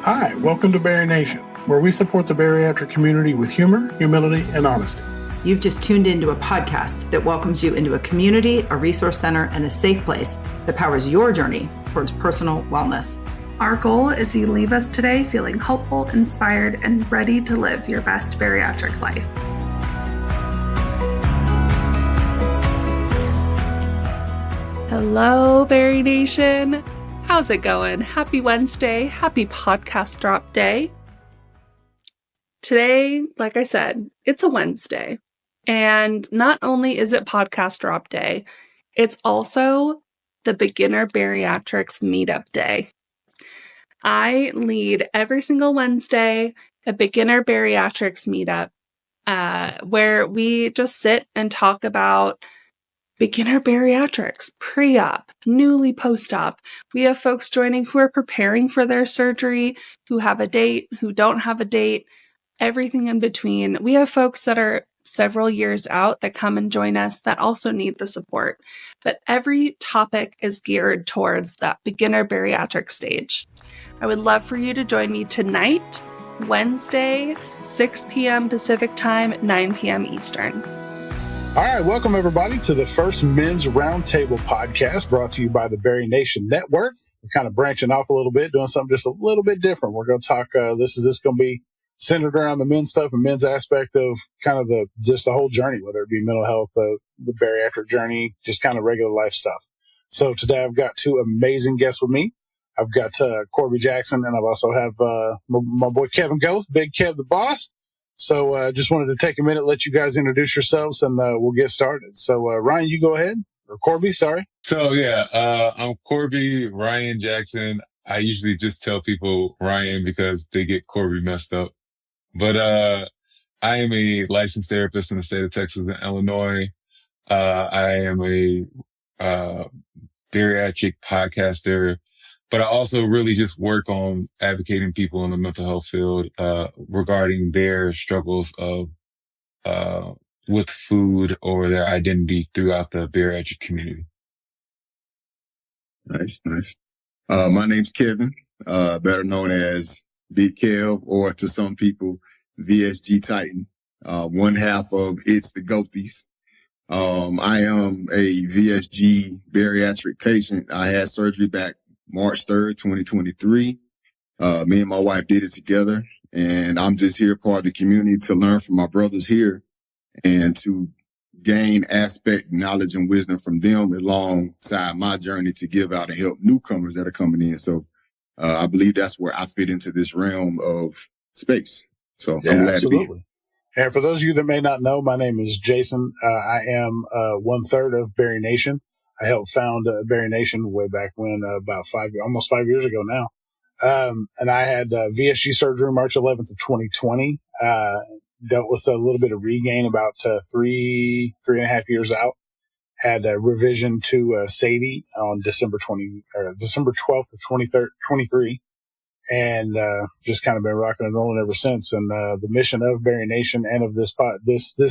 Hi, welcome to Bari-Nation, where we support the bariatric community with humor, humility, and honesty. You've just tuned into a podcast that welcomes you into a community, a resource center, and a safe place that powers your journey towards personal wellness. Our goal is you leave us today feeling hopeful, inspired, and ready to live your best bariatric life. Hello, Bari-Nation. How's it going? Happy Wednesday. Happy podcast drop day. Today, like I said, it's a Wednesday. And not only is it podcast drop day, it's also the Beginner Bariatrics Meetup Day. I lead every single Wednesday a Beginner Bariatrics Meetup where we just sit and talk about beginner bariatrics, pre-op, newly post-op. We have folks joining who are preparing for their surgery, who have a date, who don't have a date, everything in between. We have folks that are several years out that come and join us that also need the support. But every topic is geared towards that beginner bariatric stage. I would love for you to join me tonight, Wednesday, 6 p.m. Pacific time, 9 p.m. Eastern. All right, welcome everybody to the first Men's Roundtable podcast brought to you by the Bari-Nation Network. We're kind of branching off a little bit, doing something just a little bit different. We're going to talk, this is going to be centered around the men's stuff and men's aspect of kind of the whole journey, whether it be mental health, the bariatric journey, just kind of regular life stuff. So today I've got two amazing guests with me. I've got Corby Jackson, and I've also have my boy Kevin Goth, Big Kev the boss. So just wanted to take a minute, let you guys introduce yourselves, and we'll get started. So Ryan, you go ahead. Or Corby, sorry. So I'm Corby Ryan Jackson. I usually just tell people Ryan because they get Corby messed up. But I am a licensed therapist in the state of Texas and Illinois. I am a bariatric podcaster. But I also really just work on advocating people in the mental health field regarding their struggles of with food or their identity throughout the bariatric community. Nice. My name's Kevin, better known as Big Kev, or to some people, VSG Titan. One half of It's the Goathies. I am a VSG bariatric patient. I had surgery back March 3rd, 2023. Me and my wife did it together, and I'm just here part of the community to learn from my brothers here and to gain aspect, knowledge, and wisdom from them alongside my journey to give out and help newcomers that are coming in. So I believe that's where I fit into this realm of space. So yeah, I'm glad to be here. And for those of you that may not know, my name is Jason. I am 1/3 of Bari-Nation. I helped found Bari-Nation way back when, about almost 5 years ago now. And I had VSG surgery March 11th of 2020. Dealt with a little bit of regain about 3.5 years out. Had a revision to SADI on December 12th of 2023. And just kind of been rocking and rolling ever since. And the mission of Bari-Nation and of this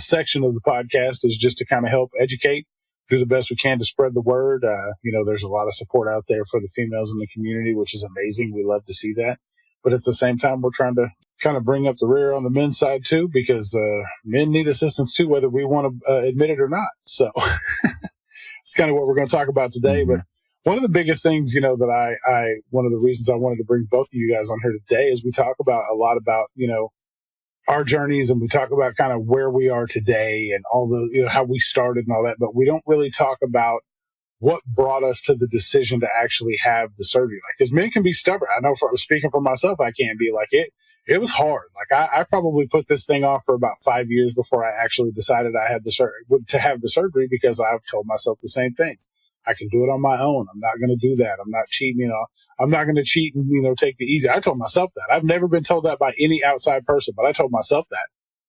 section of the podcast is just to kind of help educate, do the best we can to spread the word. There's a lot of support out there for the females in the community, which is amazing. We love to see that. But at the same time, we're trying to kind of bring up the rear on the men's side too, because men need assistance too, whether we want to admit it or not. So it's kind of what we're going to talk about today. Mm-hmm. But one of the biggest things, that one of the reasons I wanted to bring both of you guys on here today is we talk about a lot about, our journeys, and we talk about kind of where we are today and all the, how we started and all that, but we don't really talk about what brought us to the decision to actually have the surgery. Like, because men can be stubborn. I know speaking for myself, I can be like, it was hard. Like I probably put this thing off for about 5 years before I actually decided I had to have the surgery, because I've told myself the same things. I can do it on my own. I'm not going to do that. I'm not cheating, I'm not going to cheat and, take the easy. I told myself that. I've never been told that by any outside person, but I told myself that.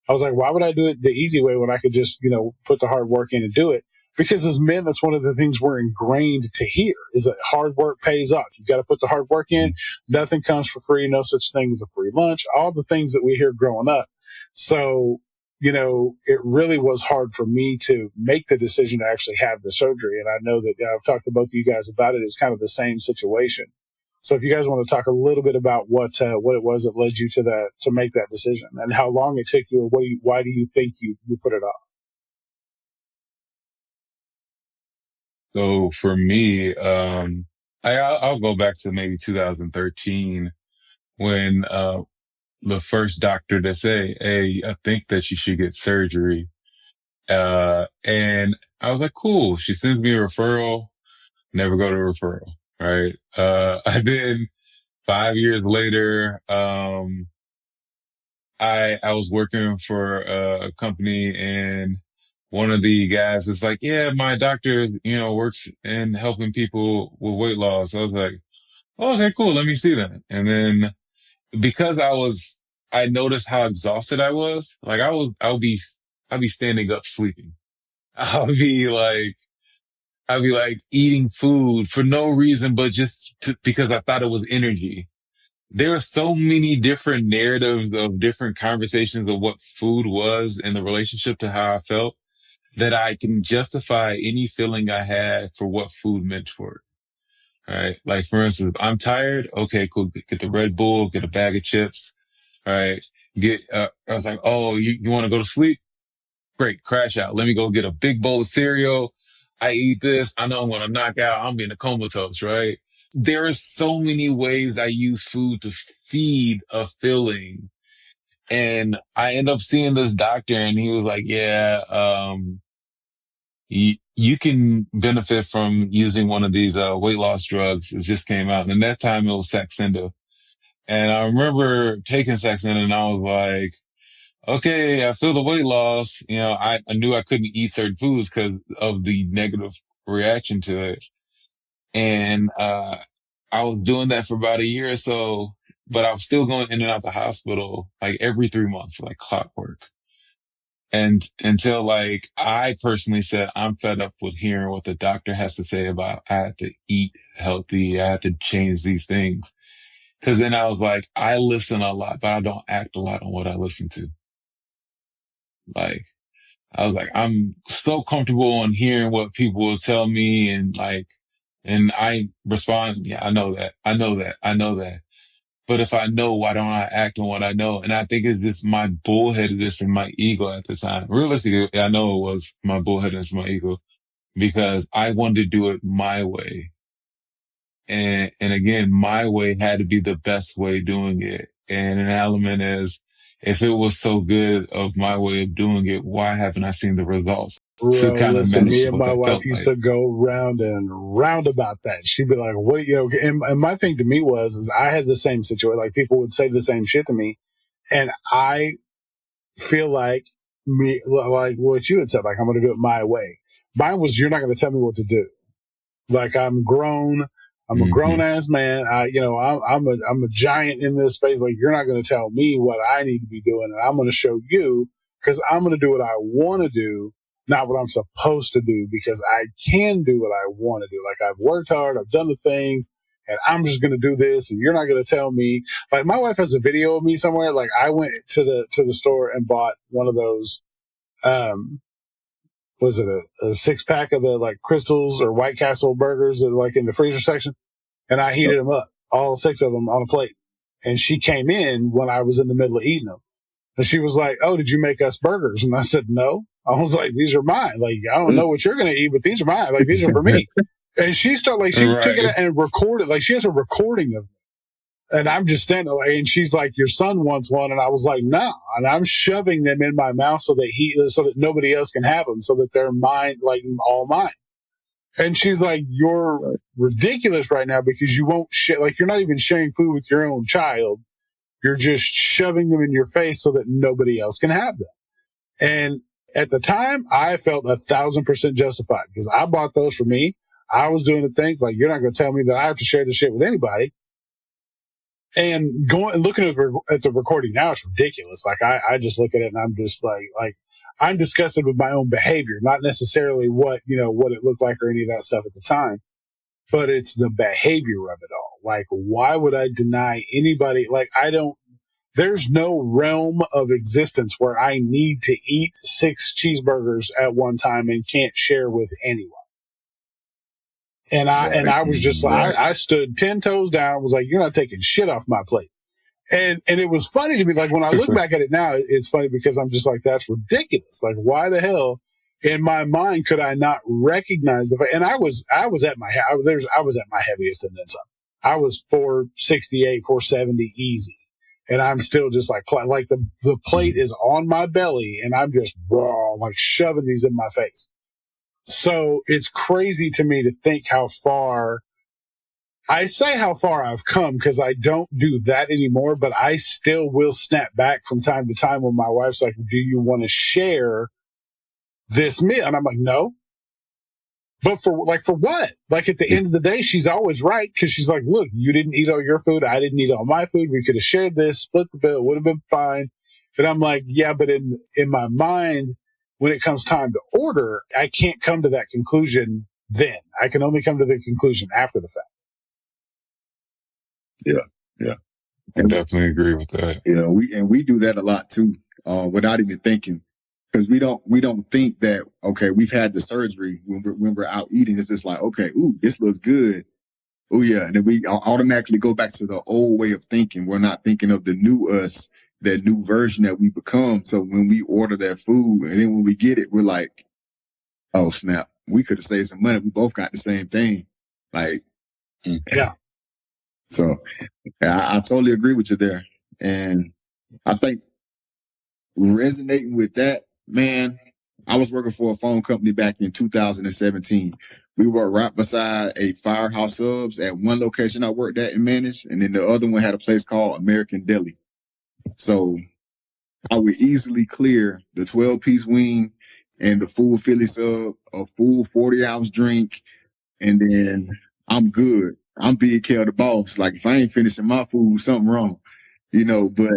I was like, why would I do it the easy way when I could just, put the hard work in and do it? Because as men, that's one of the things we're ingrained to hear, is that hard work pays off. You got to put the hard work in. Nothing comes for free. No such thing as a free lunch. All the things that we hear growing up. So, it really was hard for me to make the decision to actually have the surgery. And I know that I've talked to both of you guys about it. It's kind of the same situation. So if you guys want to talk a little bit about what it was that led you to make that decision, and how long it took you, and why do you think you put it off? So for me, I'll go back to maybe 2013 when the first doctor to say, "Hey, I think that you should get surgery." And I was like, "Cool." She sends me a referral. Never go to referral, right? And then 5 years later, I was working for a company, and one of the guys is like, "Yeah, my doctor, works in helping people with weight loss." I was like, "Oh, okay, cool. Let me see that." And then because I noticed how exhausted I was. Like I'll be standing up sleeping. I'll be like, I'll be like eating food for no reason, but because I thought it was energy. There are so many different narratives of different conversations of what food was in the relationship to how I felt, that I can justify any feeling I had for what food meant for it. Right. Like, for instance, I'm tired. Okay, cool. Get the Red Bull, get a bag of chips. Right. I was like, "Oh, you want to go to sleep? Great. Crash out. Let me go get a big bowl of cereal. I eat this. I know I'm going to knock out. I'm being a comatose." Right. There are so many ways I use food to feed a feeling. And I end up seeing this doctor, and he was like, "Yeah, you can benefit from using one of these weight loss drugs. It just came out." And that time it was Saxenda. And I remember taking Saxenda, and I was like, "Okay, I feel the weight loss." I knew I couldn't eat certain foods because of the negative reaction to it. And I was doing that for about a year or so, but I was still going in and out the hospital like every 3 months, like clockwork. And until like I personally said, I'm fed up with hearing what the doctor has to say about I have to eat healthy, I have to change these things. Cause then I was like, I listen a lot, but I don't act a lot on what I listen to. Like, I was like, I'm so comfortable on hearing what people will tell me, and I respond, "Yeah, I know that. I know that. I know that." But if I know, why don't I act on what I know? And I think it's just my bullheadedness and my ego at the time. Realistically, I know it was my bullheadedness and my ego, because I wanted to do it my way. And again, my way had to be the best way doing it. And an element is, if it was so good of my way of doing it, why haven't I seen the results to Bro, kind of listen, me match and what my that wife felt used like? to go round and round about that. She'd be like, "What, and my thing to me is I had the same situation. Like, people would say the same shit to me. And I feel like like what you had said, like, I'm going to do it my way. Mine was, you're not going to tell me what to do. Like, I'm grown. I'm a grown Mm-hmm. ass man. I'm a giant in this space. Like, you're not going to tell me what I need to be doing, and I'm going to show you, because I'm going to do what I want to do, not what I'm supposed to do, because I can do what I want to do. Like, I've worked hard, I've done the things, and I'm just going to do this, and you're not going to tell me. Like, my wife has a video of me somewhere. Like, I went to the store and bought one of those, was it a 6-pack of the like Crystals or White Castle burgers that are like in the freezer section? And I heated them up, all 6 of them on a plate. And she came in when I was in the middle of eating them. And she was like, "Oh, did you make us burgers?" And I said, "No." I was like, "These are mine. Like, I don't know what you're going to eat, but these are mine. Like, these are for me." And she took it Right. and recorded, like, she has a recording of me. And I'm just standing there, and she's like, "Your son wants one." And I was like, "No." And I'm shoving them in my mouth so that nobody else can have them, so that they're mine, like all mine. And she's like, "You're ridiculous right now, because you won't like, you're not even sharing food with your own child. You're just shoving them in your face so that nobody else can have them." And at the time, I felt 1,000% justified, because I bought those for me. I was doing the things like, you're not going to tell me that I have to share this shit with anybody. And going and looking at the recording now, it's ridiculous. Like, I just look at it and I'm just like I'm disgusted with my own behavior, not necessarily what it looked like or any of that stuff at the time, but it's the behavior of it all. Like, why would I deny anybody? Like, there's no realm of existence where I need to eat 6 cheeseburgers at one time and can't share with anyone. And I was just like, Right. I stood 10 toes down and was like, you're not taking shit off my plate. And it was funny to me. Like when I look back at it now, it's funny because I'm just like, that's ridiculous. Like why the hell in my mind could I not recognize the fact? And I was at my heaviest and then some. I was 468, 470 easy. And I'm still just like the plate is on my belly and I'm just raw, like shoving these in my face. So it's crazy to me to think how far I've come because I don't do that anymore, but I still will snap back from time to time when my wife's like, do you want to share this meal? And I'm like, no. But for what? Like at the end of the day, she's always right because she's like, look, you didn't eat all your food. I didn't eat all my food. We could have shared this, split the bill, would have been fine. And I'm like, yeah, but in my mind, when it comes time to order, I can't come to that conclusion then. I can only come to the conclusion after the fact. Yeah. I definitely agree with that. We do that a lot too, without even thinking. Because we don't think that, okay, we've had the surgery when we're out eating. It's just like, okay, ooh, this looks good. Oh yeah. And then we automatically go back to the old way of thinking. We're not thinking of the new us, that new version that we become. So when we order that food and then when we get it, we're like, oh snap, we could have saved some money. We both got the same thing. Like, yeah. So I totally agree with you there. And I think resonating with that, man, I was working for a phone company back in 2017. We were right beside a Firehouse Subs at one location I worked at and managed. And then the other one had a place called American Deli. So I would easily clear the 12-piece wing and the full Philly sub, a full 40-ounce drink. And then I'm good. I'm Big Kel the boss. Like if I ain't finishing my food, something wrong, but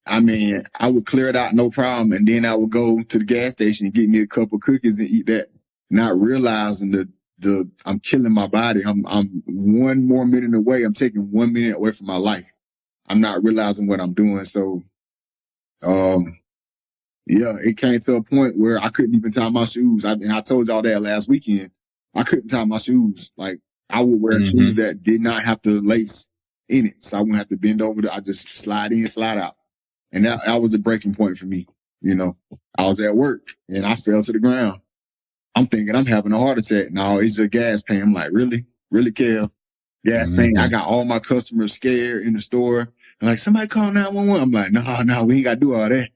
I mean, I would clear it out, no problem. And then I would go to the gas station and get me a couple cookies and eat that, not realizing I'm killing my body. I'm 1 more minute away. I'm taking 1 minute away from my life. I'm not realizing what I'm doing. So, yeah, it came to a point where I couldn't even tie my shoes. I told y'all that last weekend. I couldn't tie my shoes. Like I would wear shoes that did not have to lace in it. So I wouldn't have to bend over. I just slide in, slide out. And that was a breaking point for me. I was at work and I fell to the ground. I'm thinking I'm having a heart attack. No, it's just gas pain. I'm like, really? Really, Kev? Gas pain. I got all my customers scared in the store. They're like, somebody call 911. I'm like, no, we ain't got to do all that.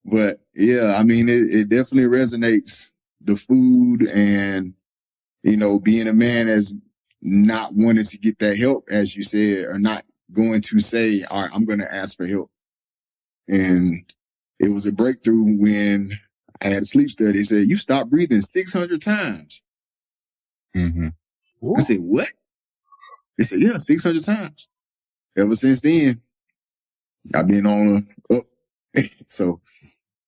But yeah, I mean, it definitely resonates. The food and, being a man as not wanting to get that help, as you said, or not going to say, all right, I'm going to ask for help. And it was a breakthrough when I had a sleep study. They said, you stopped breathing 600 times. I said, what? They said, yeah, 600 times. Ever since then, I've been on up. So,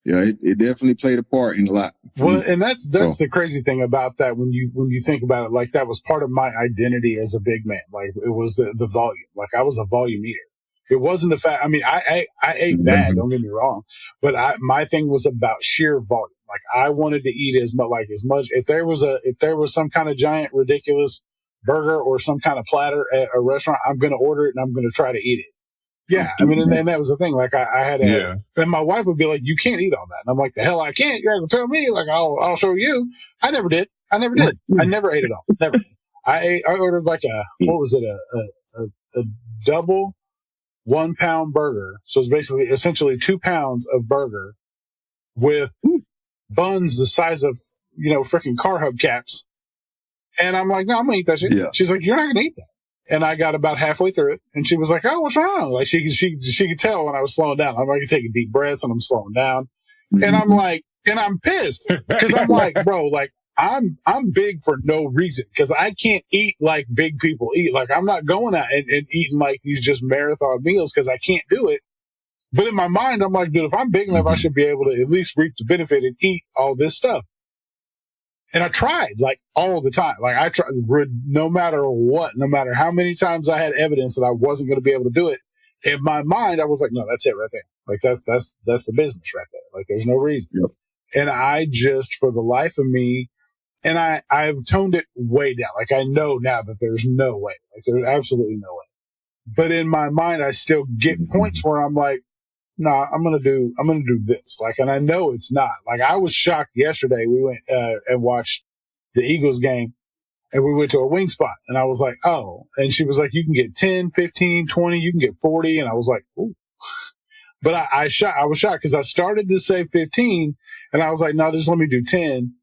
yeah, it definitely played a part in a lot. Well, and that's the crazy thing about that when you think about it, like that was part of my identity as a big man. Like it was the volume. Like I was a volume eater. It wasn't the fact. I mean, I ate bad. Don't get me wrong, but my thing was about sheer volume. Like I wanted to eat as much. If there was some kind of giant ridiculous burger or some kind of platter at a restaurant, I'm going to order it and I'm going to try to eat it. Yeah, I mean, and that was the thing. Like I had and my wife would be like, "You can't eat all that," and I'm like, "The hell I can't! You're gonna tell me? Like I'll show you." I never did. I never ate it all. Never. I ordered like a double 1 pound burger. So it's essentially 2 pounds of burger with buns the size of freaking car hubcaps. And I'm like, "No, I'm gonna eat that shit." Yeah. She's like, "You're not gonna eat that." And I got about halfway through it, and she was like, "Oh, what's wrong?" Like she could tell when I was slowing down. I'm like taking deep breaths, and I'm slowing down, and I'm like, and I'm pissed because I'm like, bro, like I'm big for no reason because I can't eat like big people eat. Like I'm not going out and eating like these just marathon meals because I can't do it. But in my mind, I'm like, dude, if I'm big enough, I should be able to at least reap the benefit and eat all this stuff. And I tried like all the time. Like I tried no matter what, no matter how many times I had evidence that I wasn't going to be able to do it. In my mind, I was like, no, that's it right there. Like that's the business right there. Like there's no reason. Yep. And I just, for the life of me, And I've toned it way down. Like I know now that there's no way. Like there's absolutely no way. But in my mind, I still get points where I'm like, nah, I'm going to do this. Like, and I know it's not. Like I was shocked yesterday. We went, and watched the Eagles game and we went to a wing spot and I was like, oh, and she was like, you can get 10, 15, 20, you can get 40. And I was like, ooh. But I was shocked because I started to say 15 and I was like, no, just let me do 10.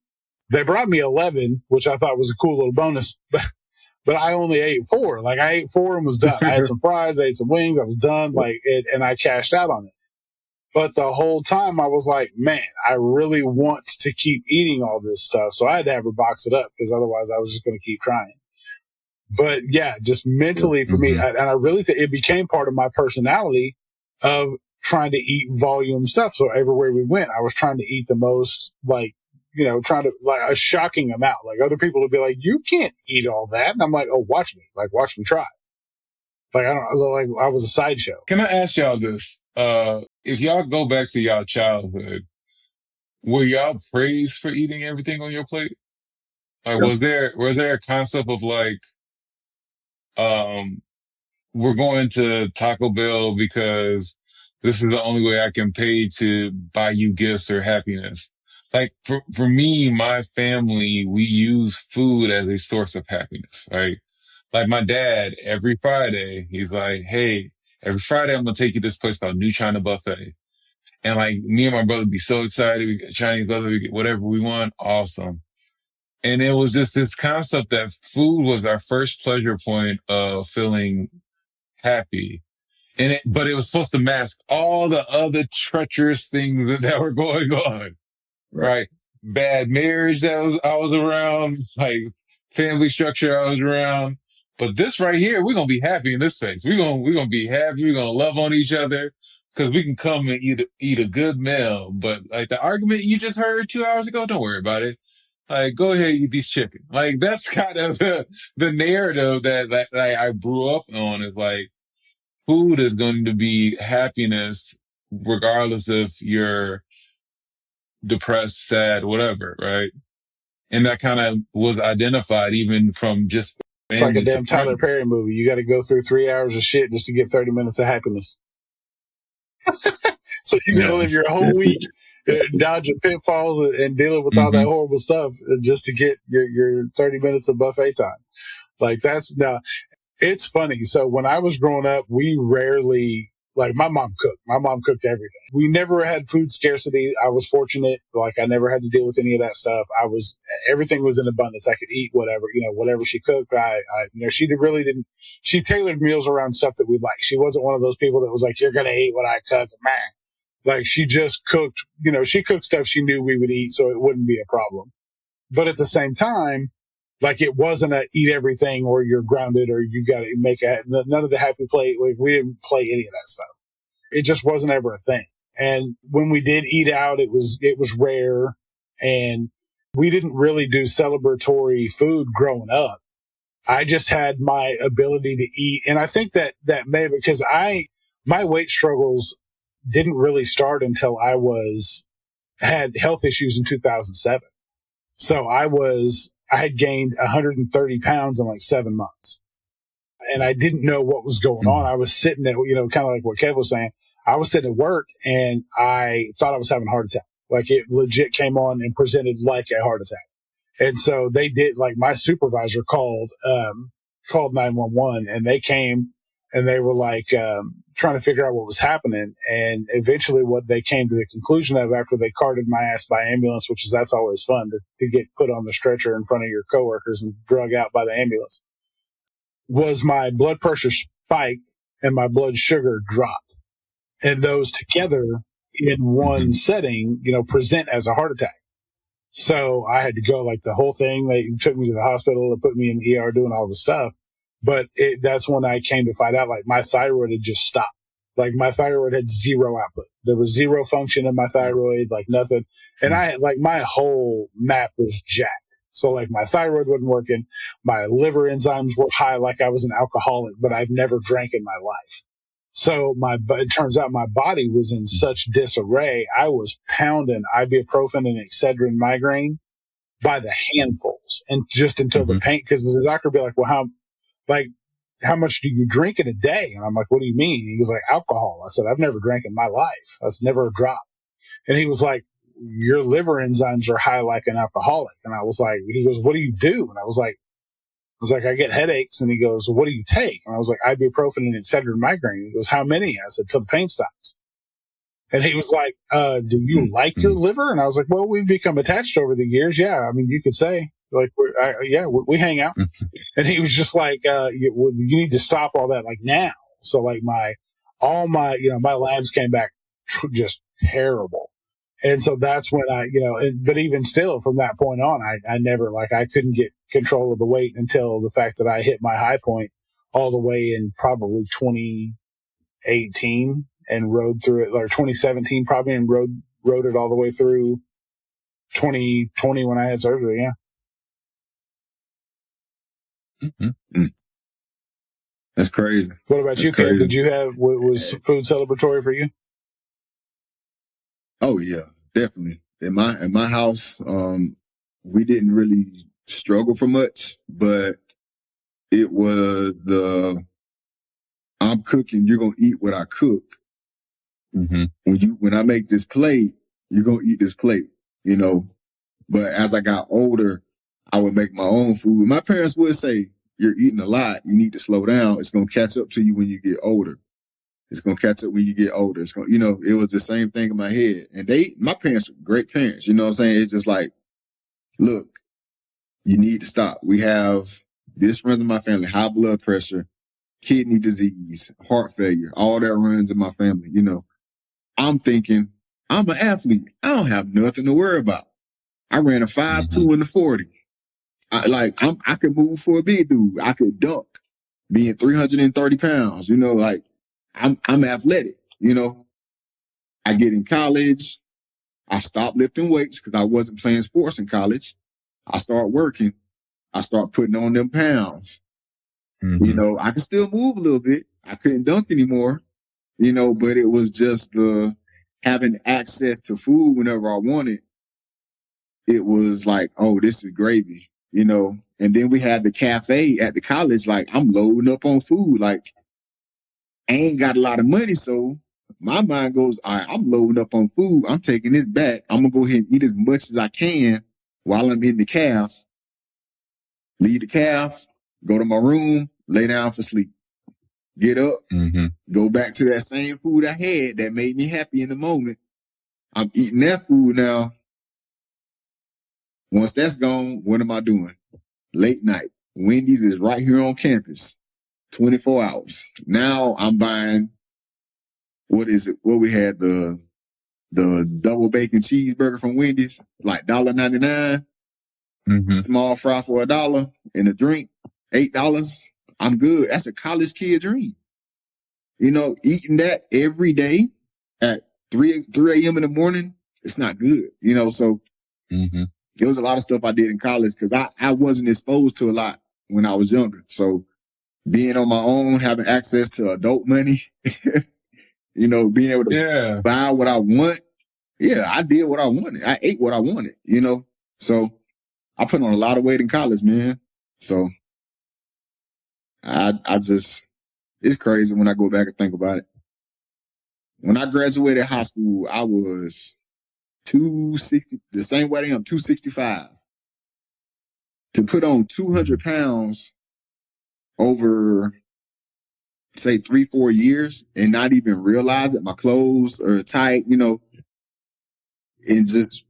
They brought me 11, which I thought was a cool little bonus, but I only ate 4. Like I ate 4 and was done. I had some fries, I ate some wings, I was done. Like it, and I cashed out on it. But the whole time I was like, man, I really want to keep eating all this stuff. So I had to have her box it up because otherwise I was just going to keep trying. But yeah, just mentally for me, and I really think it became part of my personality of trying to eat volume stuff. So everywhere we went, I was trying to eat the most, like, you know, trying to like a shocking amount. Like other people would be like, you can't eat all that. And I'm like, oh, watch me try. Like, I don't like, I was a sideshow. Can I ask y'all this? If y'all go back to y'all childhood, were y'all praised for eating everything on your plate? Like, was there a concept of like, we're going to Taco Bell because this is the only way I can pay to buy you gifts or happiness? Like for me, my family, we use food as a source of happiness, right? Like my dad, every Friday, he's like, hey, every Friday I'm going to take you to this place called New China Buffet. And like me and my brother would be so excited. We get Chinese buffet, we get whatever we want. Awesome. And it was just this concept that food was our first pleasure point of feeling happy. But it was supposed to mask all the other treacherous things that were going on. Right. Bad marriage that I was around, like family structure I was around. But this right here, we're going to be happy in this space. We're going to be happy. We're going to love on each other because we can come and eat a good meal. But like the argument you just heard 2 hours ago, don't worry about it. Like, go ahead and eat these chicken. Like, that's kind of the narrative that I grew up on, is like, food is going to be happiness regardless if you're depressed, sad, whatever, right? And that kind of was identified even from just It's like a family to damn Tyler friends. Perry movie. You got to go through 3 hours of shit just to get 30 minutes of happiness. So you got to live your whole week dodging pitfalls and dealing with all that horrible stuff just to get your 30 minutes of buffet time. Like that's now, it's funny. So when I was growing up, we rarely, like my mom cooked. My mom cooked everything. We never had food scarcity. I was fortunate. Like I never had to deal with any of that stuff. Everything was in abundance. I could eat whatever, whatever she cooked. She didn't, she tailored meals around stuff that we liked. She wasn't one of those people that was like, you're going to eat what I cook. Man. Like she just cooked, she cooked stuff she knew we would eat, so it wouldn't be a problem. But at the same time, like it wasn't a eat everything or you're grounded or you got to none of the happy plate. Like we didn't play any of that stuff. It just wasn't ever a thing. And when we did eat out, it was rare, and we didn't really do celebratory food growing up. I just had my ability to eat. And I think that may, because my weight struggles didn't really start until I had health issues in 2007. So I had gained 130 pounds in like 7 months, and I didn't know what was going on. I was sitting at, kind of like what Kev was saying. I was sitting at work and I thought I was having a heart attack. Like it legit came on and presented like a heart attack. And so they did, like my supervisor called 911, and they came and they were like, trying to figure out what was happening. And eventually what they came to the conclusion of, after they carted my ass by ambulance, that's always fun to get put on the stretcher in front of your coworkers and drug out by the ambulance, was my blood pressure spiked and my blood sugar dropped. And those together in one setting, present as a heart attack. So I had to go, like the whole thing. They took me to the hospital and put me in the ER doing all the stuff. But that's when I came to find out, like my thyroid had just stopped. Like my thyroid had zero output. There was zero function in my thyroid, like nothing. And I had, like, my whole map was jacked. So like my thyroid wasn't working. My liver enzymes were high, like I was an alcoholic, but I've never drank in my life. So it turns out my body was in such disarray. I was pounding ibuprofen and Excedrin migraine by the handfuls, and just until the pain, because the doctor would be like, well, how much do you drink in a day? And I'm like, what do you mean? He was like, alcohol. I said, I've never drank in my life. That's never a drop. And he was like, your liver enzymes are high like an alcoholic. And I was like, he goes, what do you do? And I was like, I get headaches. And he goes, well, what do you take? And I was like, ibuprofen and Excedrin migraine. He goes, how many? I said, till the pain stops. And he was like, do you like your liver? And I was like, well, we've become attached over the years. Yeah. I mean, you could say like, we hang out. And he was just like, you need to stop all that like now. So like my labs came back just terrible. And so that's when but even still from that point on, I never, I couldn't get control of the weight until the fact that I hit my high point all the way in probably 2018 and rode through it, or 2017 probably, and rode it all the way through 2020 when I had surgery. Yeah. That's crazy. What about you, Kev? Did you was food celebratory for you? Oh yeah, definitely. In my house, we didn't really struggle for much, but it was I'm cooking, you're gonna eat what I cook. When I make this plate, you're gonna eat this plate, But as I got older, I would make my own food. My parents would say, you're eating a lot, you need to slow down. It's gonna catch up to you when you get older. It's going to catch up when you get older. It's going, it was the same thing in my head. And my parents were great parents. You know what I'm saying? It's just like, look, you need to stop. We have this runs in my family, high blood pressure, kidney disease, heart failure, all that runs in my family. I'm thinking, I'm an athlete. I don't have nothing to worry about. I ran a 5.2 in the 40. I could move for a big dude. I could dunk being 330 pounds, I'm athletic, I get in college. I stopped lifting weights because I wasn't playing sports in college. I start working. I start putting on them pounds. I can still move a little bit. I couldn't dunk anymore, but it was just having access to food whenever I wanted. It was like, oh, this is gravy, and then we had the cafe at the college. Like, I'm loading up on food. Like, I ain't got a lot of money, so my mind goes, all right, I'm loading up on food. I'm taking this back. I'm going to go ahead and eat as much as I can while I'm in the calf. Leave the calf, go to my room, lay down for sleep. Get up, go back to that same food I had that made me happy in the moment. I'm eating that food now. Once that's gone, what am I doing? Late night. Wendy's is right here on campus. 24 hours. Now I'm buying, what is it? What we had, the double bacon cheeseburger from Wendy's, like $1.99. Small fry for $1 and a drink, $8. I'm good. That's a college kid dream. Eating that every day at 3 a.m. in the morning, it's not good. So there was a lot of stuff I did in college because I wasn't exposed to a lot when I was younger. So being on my own, having access to adult money, being able to buy what I want. Yeah, I did what I wanted. I ate what I wanted, So I put on a lot of weight in college, man. So I just, it's crazy when I go back and think about it. When I graduated high school, I was 260, the same weight I am, 265. To put on 200 pounds over, say, 3-4 years and not even realize that my clothes are tight, and just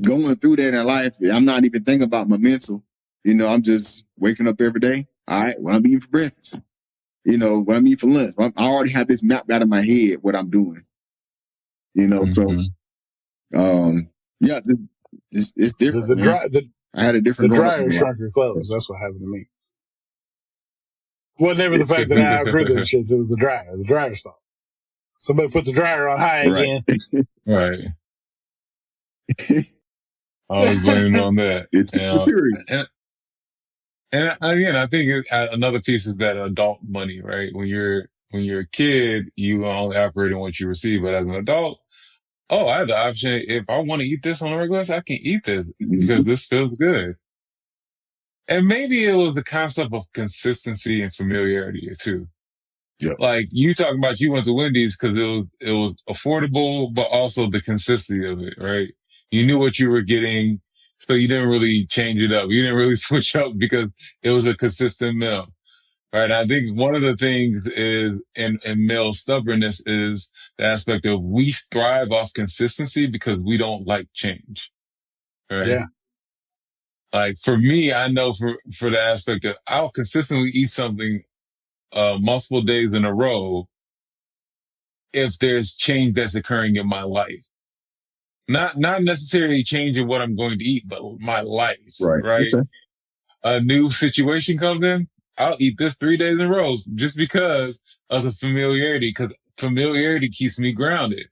going through that in life, I'm not even thinking about my mental. I'm just waking up every day. All right, what I'm eating for breakfast. What I'm eating for lunch. I already have this mapped out of my head, what I'm doing. So, yeah, it's different. I had a different. The dryer shrunk your clothes. That's what happened to me. Well, never the fact that I outgrew them shits. It was the dryer. The dryer's fault. Somebody put the dryer on high again. Right. I was blaming on that. And again, I think another piece is that adult money, right? When you're a kid, you only operate on what you receive, but as an adult, oh, I have the option. If I want to eat this on a regular basis, I can eat this because this feels good. And maybe it was the concept of consistency and familiarity too. Yeah. Like you talking about, you went to Wendy's because it was affordable, but also the consistency of it, right? You knew what you were getting, so you didn't really change it up. You didn't really switch up because it was a consistent meal, right? I think one of the things is in male stubbornness is the aspect of we thrive off consistency because we don't like change, right? Yeah. Like for me, I know for the aspect of I'll consistently eat something multiple days in a row if there's change that's occurring in my life. Not necessarily changing what I'm going to eat, but my life, right? Okay. A new situation comes in, I'll eat this 3 days in a row just because of the familiarity, because familiarity keeps me grounded.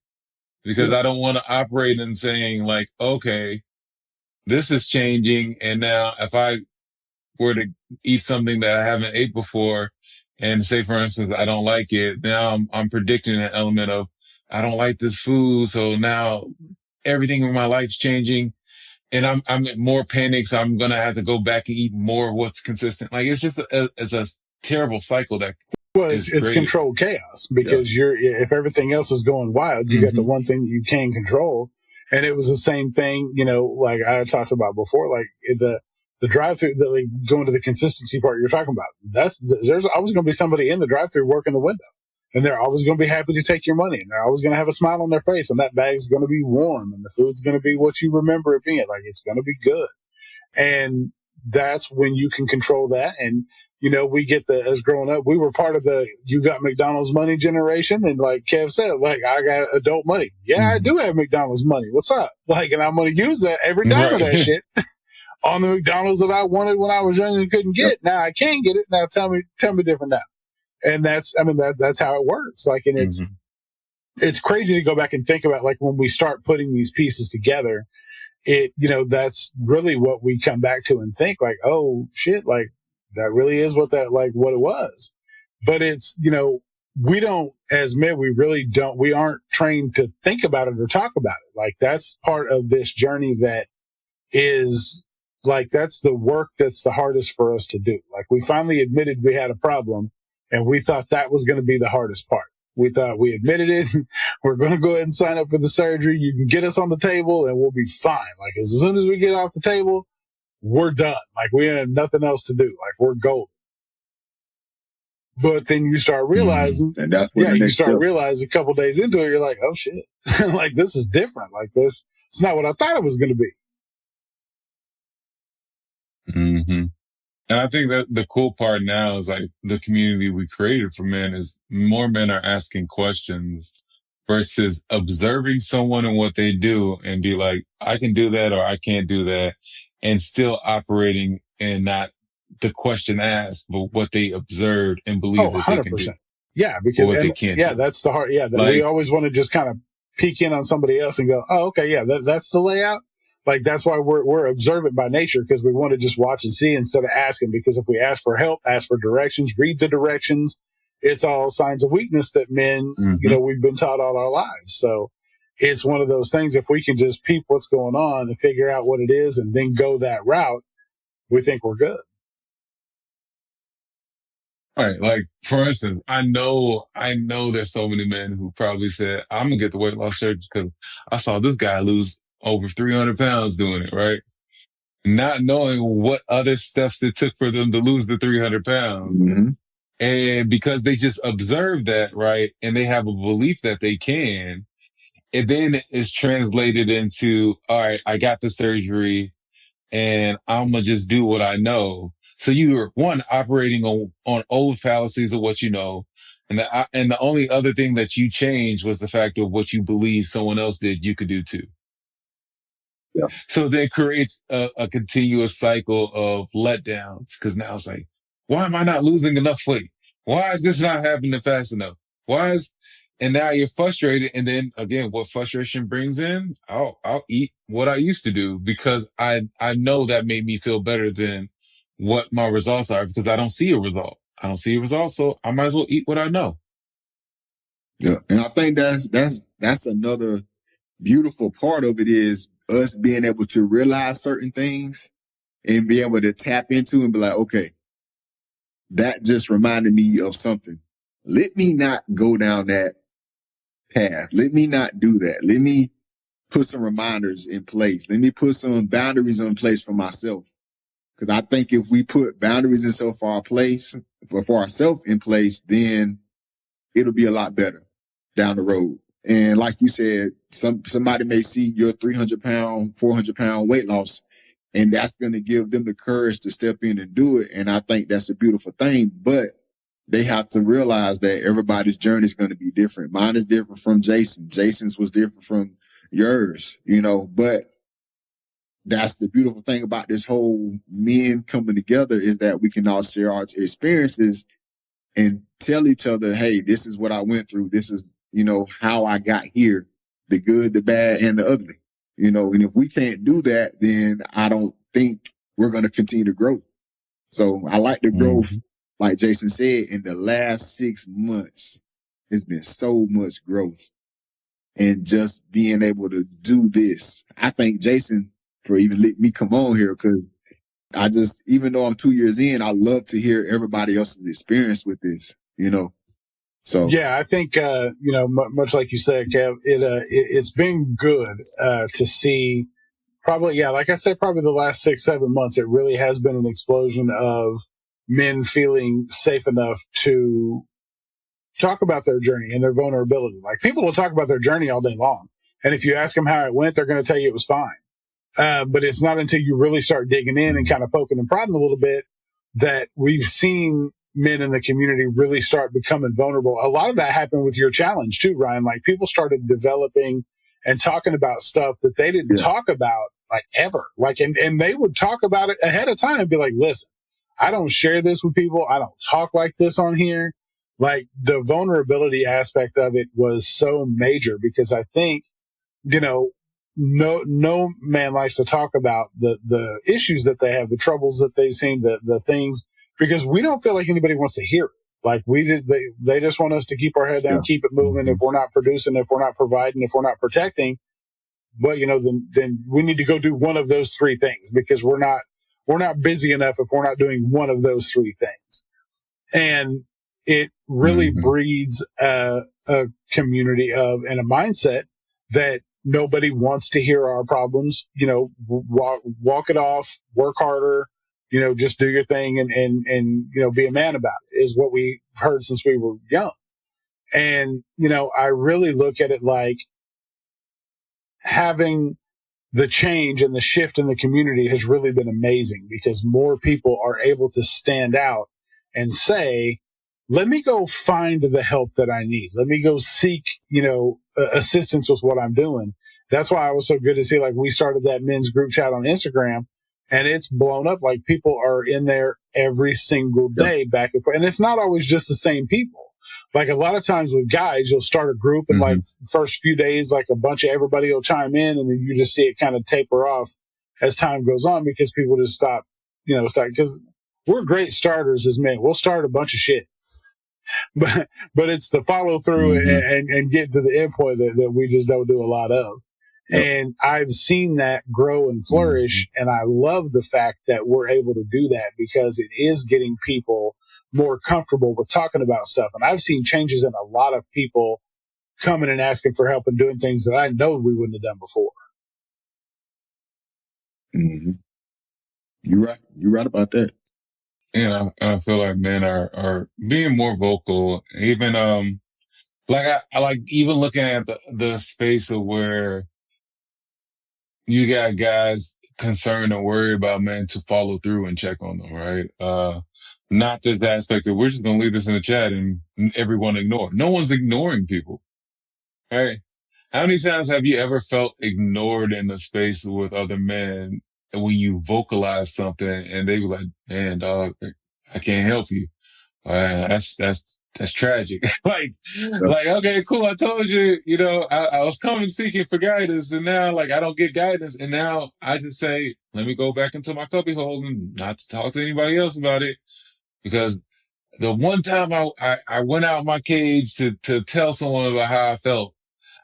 Because I don't want to operate in saying like, okay, this is changing, and now if I were to eat something that I haven't ate before, and say, for instance, I don't like it, now I'm predicting an element of, I don't like this food, so now everything in my life's changing, and I'm more panicked, so I'm gonna have to go back and eat more of what's consistent. Like it's just it's a terrible cycle that Well, is it's created. controlled chaos because if everything else is going wild, you got the one thing that you can control. And it was the same thing, like I talked about before, like the drive-through, like going to the consistency part you're talking about. There's always going to be somebody in the drive-through working the window, and they're always going to be happy to take your money, and they're always going to have a smile on their face, and that bag's going to be warm, and the food's going to be what you remember it being. Like it's going to be good, and that's when you can control that. And we get as growing up, we were part of the you got McDonald's money generation, and like Kev said, like I got adult money. Yeah, I do have McDonald's money. What's up? Like, and I'm going to use that every dime of that shit on the McDonald's that I wanted when I was young and couldn't get. Now I can get it. Now tell me different now. And that's how it works. Like, and it's crazy to go back and think about, like, when we start putting these pieces together, that's really what we come back to and think like, oh shit, like that really is what it was. But it's, we don't, as men, we aren't trained to think about it or talk about it. Like that's part of this journey that is like, that's the work that's the hardest for us to do. Like we finally admitted we had a problem, and we thought that was going to be the hardest part. We thought we admitted it. We're going to go ahead and sign up for the surgery. You can get us on the table and we'll be fine. Like as soon as we get off the table, we're done. Like we have nothing else to do. Like we're golden. But then you start realizing, and that's when you start realizing a couple days into it, you're like, oh shit, like this is different. Like this, it's not what I thought it was going to be. And I think that the cool part now is like the community we created for men is more men are asking questions versus observing someone and what they do and be like, I can do that or I can't do that, and still operating and not the question asked, but what they observed and believe that 100%. They can do. Yeah, because what they can't do. That's the hard. Yeah, we always want to just kind of peek in on somebody else and go, oh, okay, yeah, that's the layout. Like that's why we're observant by nature, because we want to just watch and see instead of asking. Because if we ask for help, ask for directions, read the directions, it's all signs of weakness that men, we've been taught all our lives. So it's one of those things. If we can just peep what's going on and figure out what it is and then go that route, we think we're good. Right. Like, for instance, I know there's so many men who probably said, I'm going to get the weight loss surgery because I saw this guy lose over 300 pounds doing it, right? Not knowing what other steps it took for them to lose the 300 pounds. And because they just observed that, right? And they have a belief that they can, it then is translated into, all right, I got the surgery and I'm going to just do what I know. So you're operating on old fallacies of what you know. And the only other thing that you changed was the fact of what you believe someone else did, you could do too. Yeah. So that creates a continuous cycle of letdowns, because now it's like, why am I not losing enough weight? Why is this not happening fast enough? And now you're frustrated. And then again, what frustration brings in, I'll eat what I used to do because I know that made me feel better than what my results are, because I don't see a result. So I might as well eat what I know. Yeah. And I think that's another beautiful part of it is us being able to realize certain things and be able to tap into and be like, okay, that just reminded me of something. Let me not go down that path. Let me not do that. Let me put some reminders in place. Let me put some boundaries in place for myself. Because I think if we put boundaries and stuff for ourselves in place, then it'll be a lot better down the road. And like you said, somebody may see your 300 pound, 400 pound weight loss, and that's going to give them the courage to step in and do it. And I think that's a beautiful thing, but they have to realize that everybody's journey is going to be different. Mine is different from Jason. Jason's was different from yours, but that's the beautiful thing about this whole men coming together is that we can all share our experiences and tell each other, hey, this is what I went through. This is, how I got here, the good, the bad, and the ugly, and if we can't do that, then I don't think we're going to continue to grow. So I like the growth, like Jason said, in the last 6 months, it's been so much growth and just being able to do this. I thank Jason for even letting me come on here because even though I'm 2 years in, I love to hear everybody else's experience with this, So yeah, I think much like you said, Kev, it's been good to see. Probably, yeah, like I said, probably the last 6-7 months, it really has been an explosion of men feeling safe enough to talk about their journey and their vulnerability. Like, people will talk about their journey all day long, and if you ask them how it went, they're going to tell you it was fine. But it's not until you really start digging in and kind of poking and prodding a little bit that we've seen men in the community really start becoming vulnerable. A lot of that happened with your challenge too, Ryan. Like, people started developing and talking about stuff that they didn't talk about like ever. Like, and they would talk about it ahead of time and be like, listen, I don't share this with people. I don't talk like this on here. Like, the vulnerability aspect of it was so major because I think, no man likes to talk about the issues that they have, the troubles that they've seen, the things, because we don't feel like anybody wants to hear it. Like, they just want us to keep our head down, keep it moving. If we're not producing, if we're not providing, if we're not protecting, but then we need to go do one of those three things because we're not busy enough if we're not doing one of those three things. And it really breeds a community and a mindset that nobody wants to hear our problems. Walk it off, work harder, just do your thing and be a man about it is what we've heard since we were young. And, I really look at it like having the change and the shift in the community has really been amazing because more people are able to stand out and say, let me go find the help that I need. Let me go seek, assistance with what I'm doing. That's why I was so good to see, like, we started that men's group chat on Instagram and it's blown up. Like, people are in there every single day back and forth. And it's not always just the same people. Like, a lot of times with guys, you'll start a group and like first few days, like a bunch of everybody will chime in and then you just see it kind of taper off as time goes on because people just stop because we're great starters as men. We'll start a bunch of shit. But it's the follow through and get to the end point that we just don't do a lot of. And I've seen that grow and flourish. And I love the fact that we're able to do that because it is getting people more comfortable with talking about stuff. And I've seen changes in a lot of people coming and asking for help and doing things that I know we wouldn't have done before. You're right. You're right about that. And I feel like men are being more vocal. Even I like even looking at the space of where you got guys concerned and worried about men to follow through and check on them, right? Not this aspect of we're just gonna leave this in the chat and everyone ignore. No one's ignoring people, right? How many times have you ever felt ignored in a space with other men and when you vocalize something and they were like, man, dog, I can't help you. That's tragic. like, okay, cool. I told you, I was coming seeking for guidance and now I don't get guidance. And now I just say, let me go back into my cubbyhole and not to talk to anybody else about it. Because the one time I went out my cage to tell someone about how I felt,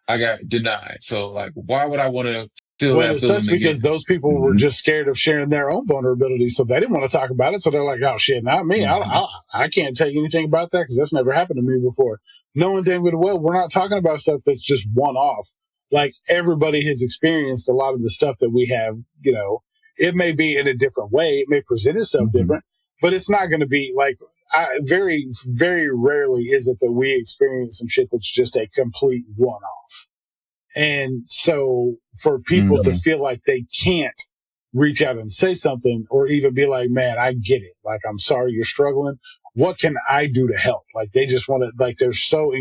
I got denied. So like, why would I want to feel Well, that it feeling sucks again? because those people were just scared of sharing their own vulnerability, so they didn't want to talk about it. So they're like, "Oh shit, not me. I can't tell you anything about that because that's never happened to me before." Knowing damn good well, we're not talking about stuff that's just one off. Like everybody has experienced a lot of the stuff that we have. You know, it may be in a different way. It may present itself different, but it's not going to be like. Very, very rarely is it that we experience some shit that's just a complete one off. And so for people to feel like they can't reach out and say something or even be like, man, I get it. Like, I'm sorry you're struggling. What can I do to help? Like, they just want to, like, it's so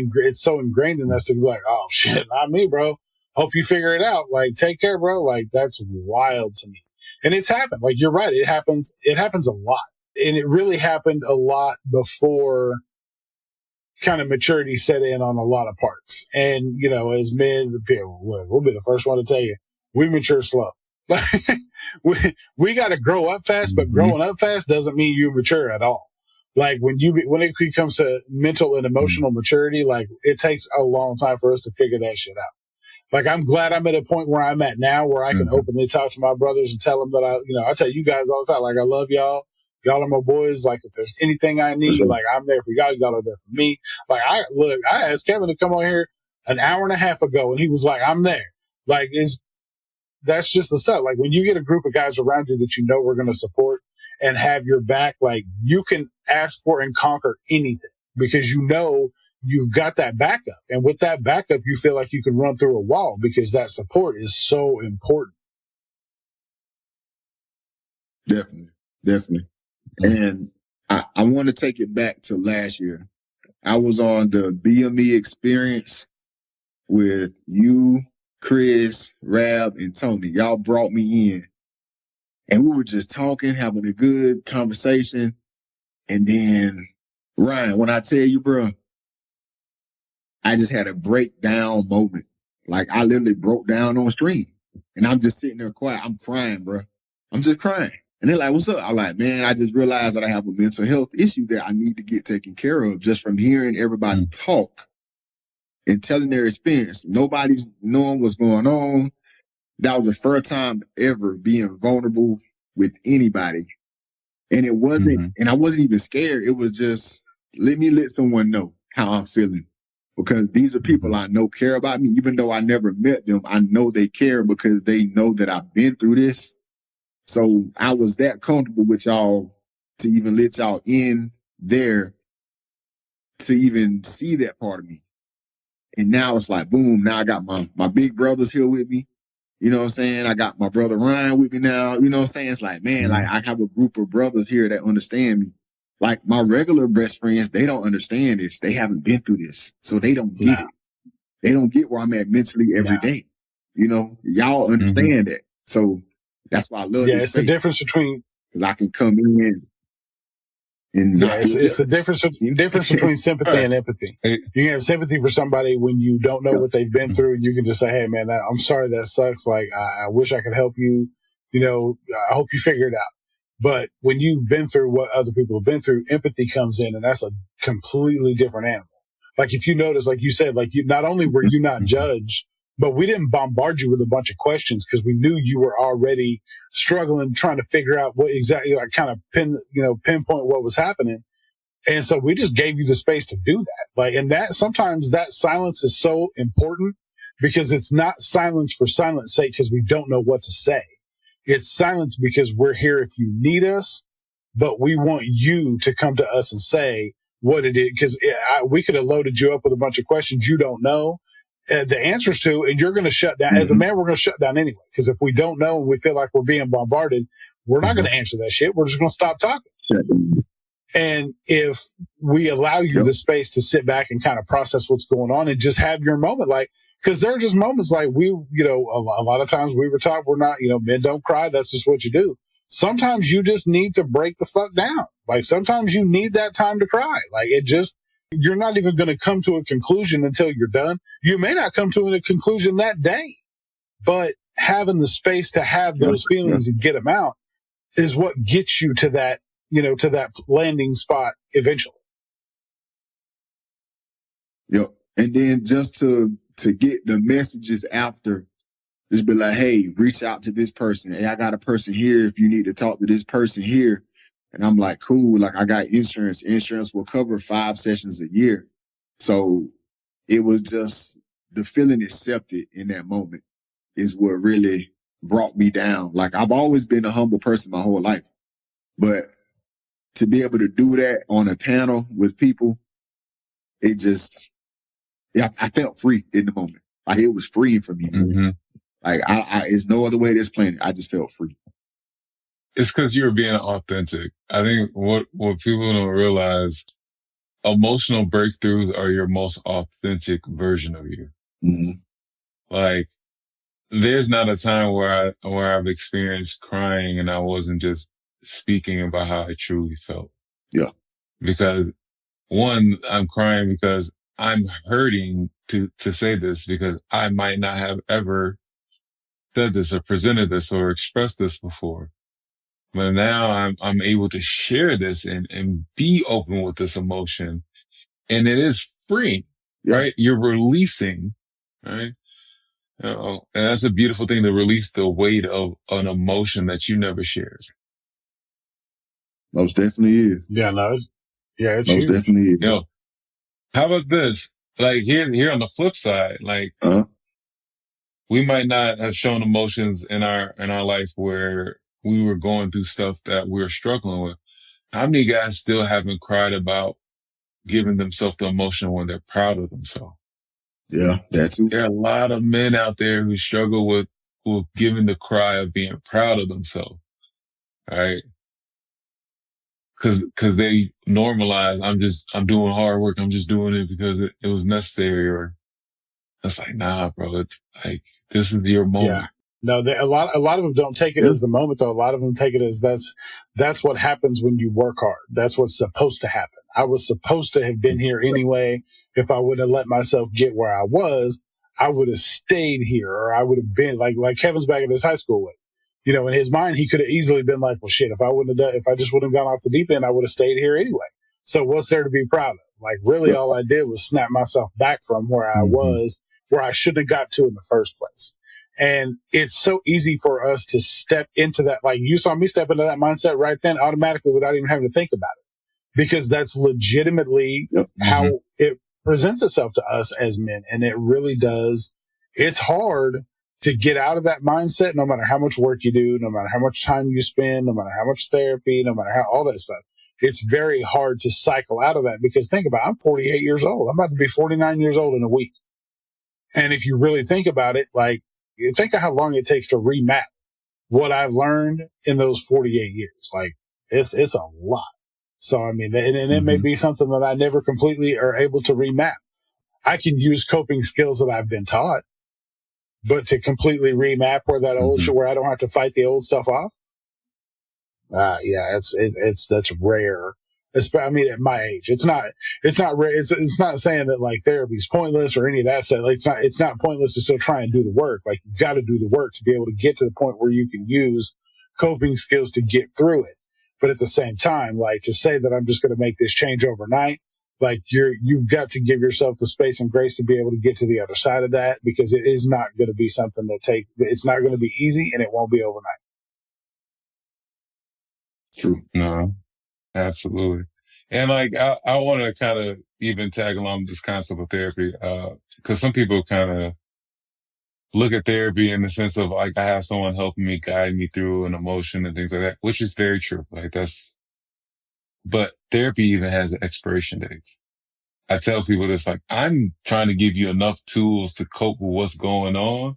ingrained in us to be like, oh shit, not me, bro. Hope you figure it out. Like, take care, bro. Like, that's wild to me. And it's happened. Like, you're right. It happens a lot. And it really happened a lot before kind of maturity set in on a lot of parts. And, you know, as men, we'll be the first one to tell you, we mature slow. we got to grow up fast, but growing up fast doesn't mean you mature at all. Like when it comes to mental and emotional maturity, like it takes a long time for us to figure that shit out. Like I'm glad I'm at a point where I'm at now where I can openly talk to my brothers and tell them that I tell you guys all the time, like I love y'all. Y'all are my boys. Like if there's anything I need, like I'm there for y'all. Y'all are there for me. Like I asked Kevin to come on here an hour and a half ago and he was like, I'm there. Like that's just the stuff. Like when you get a group of guys around you that you know we're going to support and have your back, like you can ask for and conquer anything because you know you've got that backup. And with that backup, you feel like you can run through a wall because that support is so important. Definitely. And I want to take it back to last year. I was on the BME experience with you, Chris, Rab, and Tony. Y'all brought me in. And we were just talking, having a good conversation. And then, Ryan, when I tell you, bro, I just had a breakdown moment. Like, I literally broke down on stream. And I'm just sitting there quiet. I'm crying, bro. I'm just crying. And they're like, what's up? I'm like, man, I just realized that I have a mental health issue that I need to get taken care of just from hearing everybody talk and telling their experience. Nobody's knowing what's going on. That was the first time ever being vulnerable with anybody. And it wasn't, and I wasn't even scared. It was just, let someone know how I'm feeling. Because these are people I know care about me. Even though I never met them, I know they care because they know that I've been through this. So I was that comfortable with y'all to even let y'all in there to even see that part of me. And now it's like, boom, now I got my big brothers here with me. You know what I'm saying? I got my brother Ryan with me now. You know what I'm saying? It's like, man, like I have a group of brothers here that understand me. Like my regular best friends, they don't understand this. They haven't been through this. So they don't get it. They don't get where I'm at mentally every day. You know, y'all understand that. So that's why I love this it's space. the difference between, because I can come in and not feel it's the difference between sympathy and empathy. You can have sympathy for somebody when you don't know what they've been through. You can just say, hey man, I'm sorry that sucks. Like, I wish I could help you. You know, I hope you figure it out. But when you've been through what other people have been through, empathy comes in and that's a completely different animal. Like if you notice, like you said, like you, not only were you not judged, but we didn't bombard you with a bunch of questions because we knew you were already struggling, trying to figure out what exactly, like kind of pinpoint what was happening. And so we just gave you the space to do that. Like, and that sometimes that silence is so important because it's not silence for silence sake because we don't know what to say. It's silence because we're here if you need us, but we want you to come to us and say what it is. Because we could have loaded you up with a bunch of questions you don't know the answers to, and you're going to shut down. As a man, we're going to shut down anyway. Because if we don't know and we feel like we're being bombarded, we're not going to answer that shit. We're just going to stop talking. And if we allow you the space to sit back and kind of process what's going on and just have your moment, like, because there are just moments like a lot of times we were taught we're not, men don't cry. That's just what you do. Sometimes you just need to break the fuck down. Like sometimes you need that time to cry. Like you're not even going to come to a conclusion until you're done. You may not come to a conclusion that day, but having the space to have those feelings and get them out is what gets you to that, to that landing spot eventually. Yep. And then just to to get the messages after, just be like, hey, reach out to this person. Hey, I got a person here if you need to talk to this person here. And I'm like, cool. Like, I got insurance. Insurance will cover 5 sessions a year. So it was just the feeling accepted in that moment is what really brought me down. Like, I've always been a humble person my whole life, but to be able to do that on a panel with people, it just, yeah, I felt free in the moment. Like, it was freeing for me. Mm-hmm. Like, it's no other way to explain it. I just felt free. It's because you're being authentic. I think what people don't realize, emotional breakthroughs are your most authentic version of you. Mm-hmm. Like, there's not a time where I've experienced crying and I wasn't just speaking about how I truly felt. Yeah. Because one, I'm crying because I'm hurting to say this, because I might not have ever said this or presented this or expressed this before. But now I'm able to share this and be open with this emotion. And it is free, right? You're releasing, right? And that's a beautiful thing, to release the weight of an emotion that you never shared. Most definitely is. Yeah, no, it's Most huge. definitely is. Yo, how about this? Like, here on the flip side, like, we might not have shown emotions in our life where we were going through stuff that we were struggling with. How many guys still haven't cried about giving themselves the emotion when they're proud of themselves? Yeah, that too. There are a lot of men out there who struggle with giving the cry of being proud of themselves, right? Cause they normalize, I'm doing hard work. I'm just doing it because it was necessary. Or it's like, nah, bro, it's like, this is your moment. Yeah. No, a lot of them don't take it as the moment, though. A lot of them take it as that's what happens when you work hard. That's what's supposed to happen. I was supposed to have been here anyway. If I would have let myself get where I was, I would have stayed here, or I would have been like Kevin's back in his high school way. You know, in his mind, he could have easily been like, well, shit, if I just wouldn't have gone off the deep end, I would have stayed here anyway. So what's there to be proud of? Like, really, all I did was snap myself back from where I was, where I shouldn't have got to in the first place. And it's so easy for us to step into that. Like, you saw me step into that mindset right then, automatically, without even having to think about it, because that's legitimately how it presents itself to us as men. And it really does. It's hard to get out of that mindset, no matter how much work you do, no matter how much time you spend, no matter how much therapy, no matter how all that stuff. It's very hard to cycle out of that, because think about it, I'm 48 years old. I'm about to be 49 years old in a week. And if you really think about it, like, think of how long it takes to remap what I've learned in those 48 years. Like, it's a lot. So, I mean, and it may be something that I never completely are able to remap. I can use coping skills that I've been taught, but to completely remap where that old shit, where I don't have to fight the old stuff off. Yeah, that's rare. I mean, at my age, it's not rare. It's not saying that like therapy's pointless or any of that stuff. Like, it's not pointless to still try and do the work. Like, you got to do the work to be able to get to the point where you can use coping skills to get through it. But at the same time, like, to say that I'm just going to make this change overnight, like, you've got to give yourself the space and grace to be able to get to the other side of that, because it is not going to be something it's not going to be easy, and it won't be overnight. True. No, absolutely. And like, I want to kind of even tag along this concept of therapy, because some people kind of look at therapy in the sense of like, I have someone helping me, guide me through an emotion and things like that, which is very true. Like, but therapy even has expiration dates. I tell people this, like, I'm trying to give you enough tools to cope with what's going on,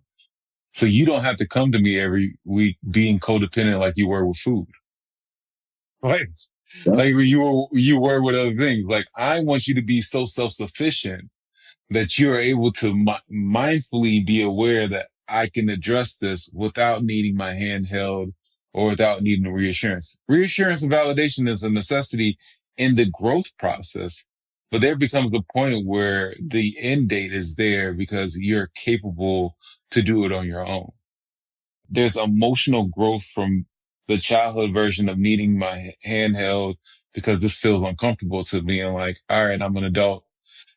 so you don't have to come to me every week being codependent like you were with food. Right? Like you were with other things. Like, I want you to be so self-sufficient that you're able to mindfully be aware that I can address this without needing my hand held or without needing reassurance. Reassurance and validation is a necessity in the growth process, but there becomes the point where the end date is there because you're capable to do it on your own. There's emotional growth from the childhood version of needing my hand held because this feels uncomfortable, to being like, all right, I'm an adult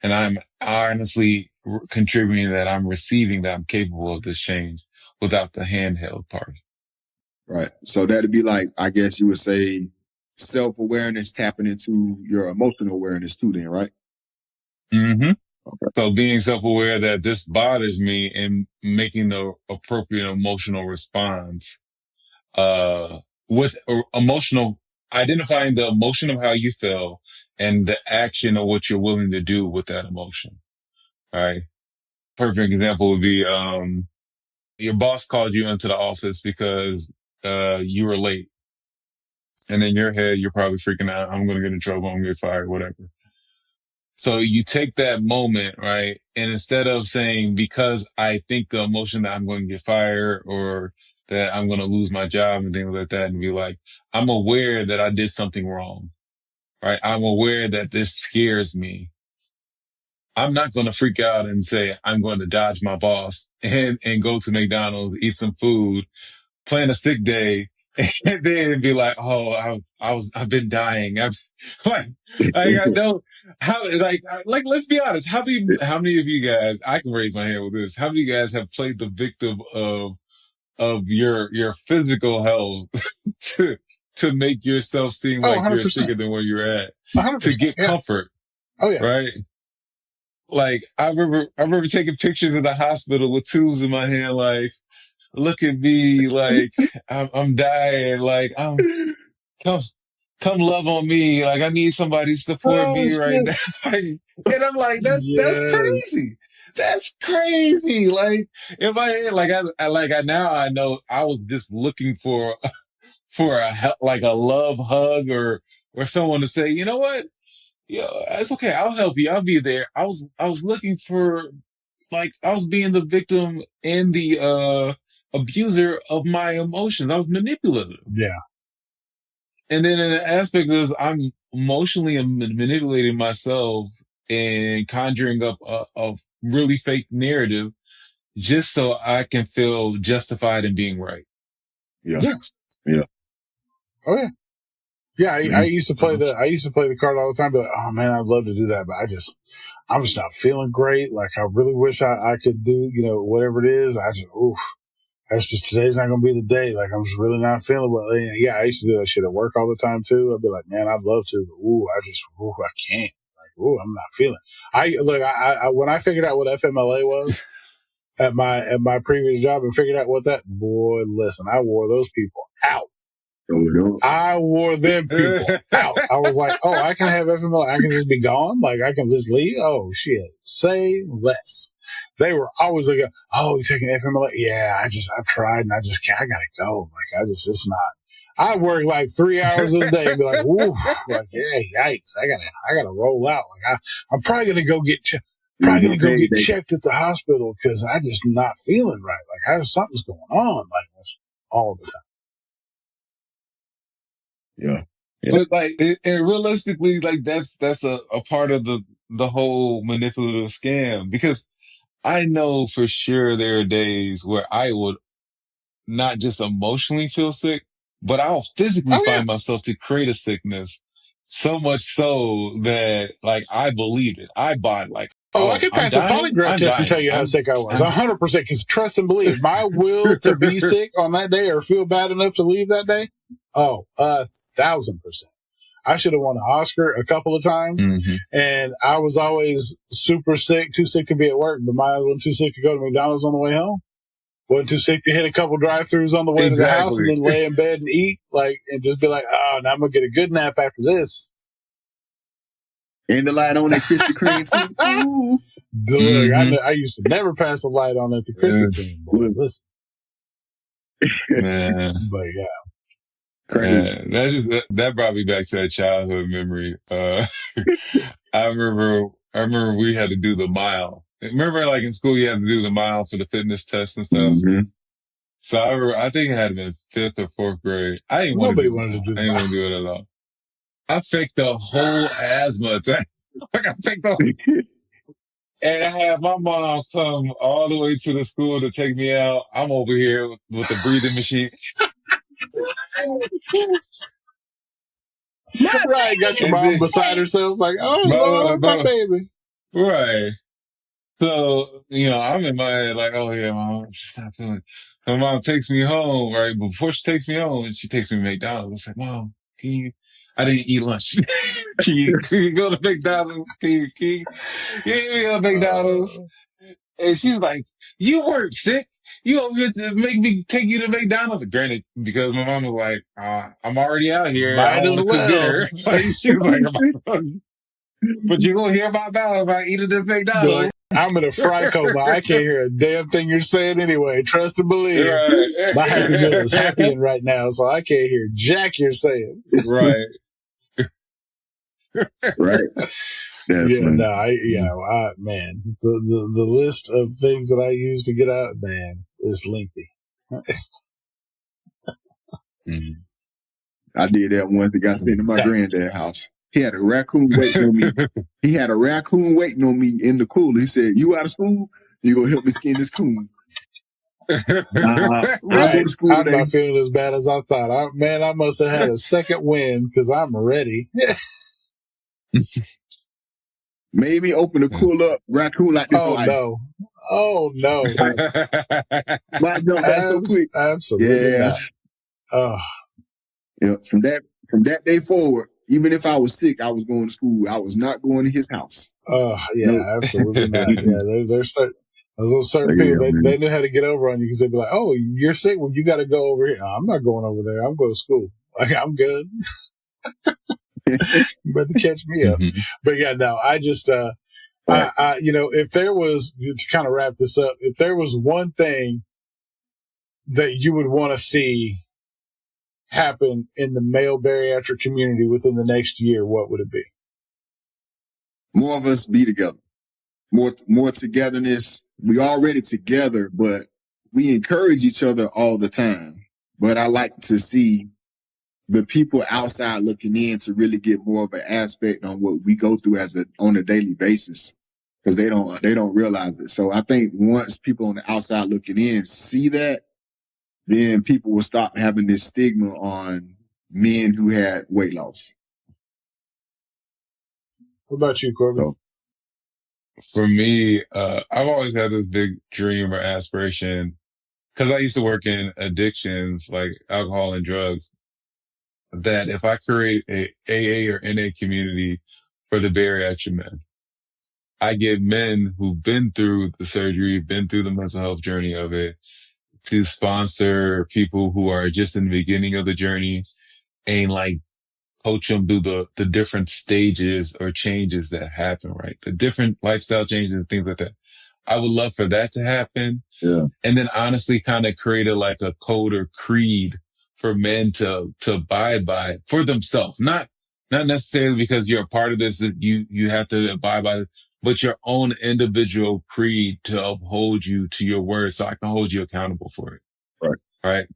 and I'm honestly contributing that I'm receiving that I'm capable of this change without the handheld part. Right. So that'd be like, I guess you would say, self-awareness tapping into your emotional awareness too then, right? Mm-hmm. Okay. So being self-aware that this bothers me and making the appropriate emotional response, with emotional, identifying the emotion of how you feel and the action of what you're willing to do with that emotion. Right. Perfect example would be, your boss called you into the office because, you were late. And in your head, you're probably freaking out. I'm going to get in trouble. I'm going to get fired, whatever. So you take that moment, right? And instead of saying, because I think the emotion that I'm going to get fired or that I'm going to lose my job and things like that, and be like, I'm aware that I did something wrong, right? I'm aware that this scares me. I'm not going to freak out and say, I'm going to dodge my boss and go to McDonald's, eat some food, plan a sick day, and then be like, oh, I've been dying. I don't, let's be honest. How many of you guys, I can raise my hand with this. How many of you guys have played the victim of your physical health to make yourself seem like you're 100%. sicker than where you're at 100%, to get comfort? Oh yeah. Right. Like I remember taking pictures of the hospital with tubes in my hand, like, look at me, like I'm dying, like come love on me, like I need somebody to support me right now. And I'm like, that's crazy. That's crazy. Like in my head, I now I know I was just looking for a love hug or someone to say, you know what? Yeah, it's okay. I'll help you. I'll be there. I was looking for, like, I was being the victim and the abuser of my emotions. I was manipulative. Yeah. And then in the aspect is I'm emotionally manipulating myself and conjuring up a really fake narrative just so I can feel justified in being right. Yeah. Yeah. Oh yeah. Yeah, I used to play the card all the time, but oh man, I'd love to do that, but I'm just not feeling great. Like I really wish I could do, whatever it is. That's just, today's not going to be the day. Like I'm just really not feeling well. Yeah, I used to do that shit at work all the time too. I'd be like, man, I'd love to, but I can't. Like, I'm not feeling. I when I figured out what FMLA was at my previous job and figured out what boy, listen, I wore those people out. I wore them people out. I was like, I can have FMLA. I can just be gone. Like, I can just leave. Oh, shit. Say less. They were always like, you taking FMLA? Yeah, I've tried and I gotta go. Like, it's not. I work like 3 hours a day and be like, woof, like, yeah, yikes. I gotta roll out. Like, I'm probably gonna go get checked at the hospital because I just not feeling right. Like, something's going on. Like, that's all the time. Yeah. But and realistically, like that's a part of the whole manipulative scam, because I know for sure there are days where I would not just emotionally feel sick, but I'll physically find myself to create a sickness, so much so that like I believed it. I bought like, I could pass a polygraph test and tell you how sick I was. 100%, because trust and believe, my will to be sick on that day or feel bad enough to leave that day, 1,000%. I should have won an Oscar a couple of times, and I was always super sick, too sick to be at work, but mine wasn't too sick to go to McDonald's on the way home. Wasn't too sick to hit a couple drive-thrus on the way to the house and then lay in bed and eat, and just be like, now I'm going to get a good nap after this. And the light on that Krispy Kreme too. Look, I used to never pass a light on at the Krispy Kreme. Boy, listen. Man. But yeah. Crazy. That brought me back to that childhood memory. I remember we had to do the mile. Remember, like in school, you had to do the mile for the fitness test and stuff. So I think it had been 5th or 4th grade. I didn't want to do it at all. I faked the whole asthma attack. And I had my mom come all the way to the school to take me out. I'm over here with the breathing machine. Right, got your mom beside herself, like, Lord, my baby. Right. So, I'm in my head like, oh yeah, mom, she's not feeling it. My mom takes me home, right? Before she takes me home, she takes me to McDonald's. I said, Mom, I didn't eat lunch. Can you go to McDonald's? Can you go to McDonald's? And she's like, you weren't sick. You over here to make me take you to McDonald's. Granted, because my mom was like, I'm already out here. I Might don't as want to cook well. dinner. Like, she was like, but you gonna hear about that if I eat at this Be McDonald's. like, I'm in a fry coma. I can't hear a damn thing you're saying anyway. Trust and believe. Right. My happy meal is happying right now, so I can't hear jack you're saying. Right. Right. Yeah, Definitely. no, man, the list of things that I use to get out, man, is lengthy. I did that once. I got sent to my granddad's house. He had a raccoon waiting on me. He had a raccoon waiting on me in the cooler. He said, "You out of school? You gonna help me skin this coon?" I'll go to school I'm today. not feeling as bad as I thought. I must have had a second win because I'm ready. Made me open the cooler up. Raccoon like this on ice. Oh no! Might jump back so quick. Absolutely not. Oh. From that day forward, even if I was sick, I was going to school. I was not going to his house. Oh yeah, no. Absolutely not. Yeah, there's certain people they knew how to get over on you because they'd be like, "Oh, you're sick. Well, you got to go over here." I'm not going over there. I'm going to school. Like I'm good. You better catch me up. But yeah, no, I just if there was, to kind of wrap this up, if there was one thing that you would want to see happen in the male bariatric community within the next year, what would it be? More of us be together. More togetherness. We already together, but we encourage each other all the time. But I like to see the people outside looking in to really get more of an aspect on what we go through on a daily basis, because they don't realize it. So I think once people on the outside looking in see that, then people will stop having this stigma on men who had weight loss. What about you, Corbin? For me, I've always had this big dream or aspiration, because I used to work in addictions like alcohol and drugs, that if I create a AA or NA community for the bariatric men, I get men who've been through the surgery, been through the mental health journey of it, to sponsor people who are just in the beginning of the journey and like coach them through the different stages or changes that happen, right? The different lifestyle changes and things like that. I would love for that to happen. Yeah. And then honestly kind of create a code or creed for men to abide by for themselves. Not necessarily because you're a part of this, that you have to abide by it, but your own individual creed to uphold you to your word, so I can hold you accountable for it. Right.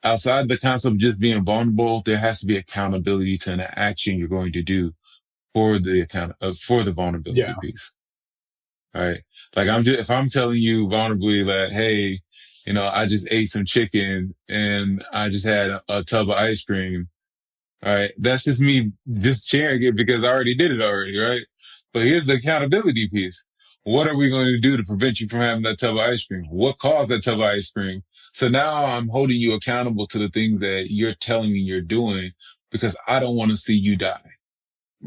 Outside the concept of just being vulnerable, there has to be accountability to an action you're going to do for the vulnerability piece. Right. Like if I'm telling you vulnerably that, hey, I just ate some chicken and I just had a tub of ice cream. All right. That's just me just sharing it because I already did it already. Right. But here's the accountability piece. What are we going to do to prevent you from having that tub of ice cream? What caused that tub of ice cream? So now I'm holding you accountable to the things that you're telling me you're doing, because I don't want to see you die.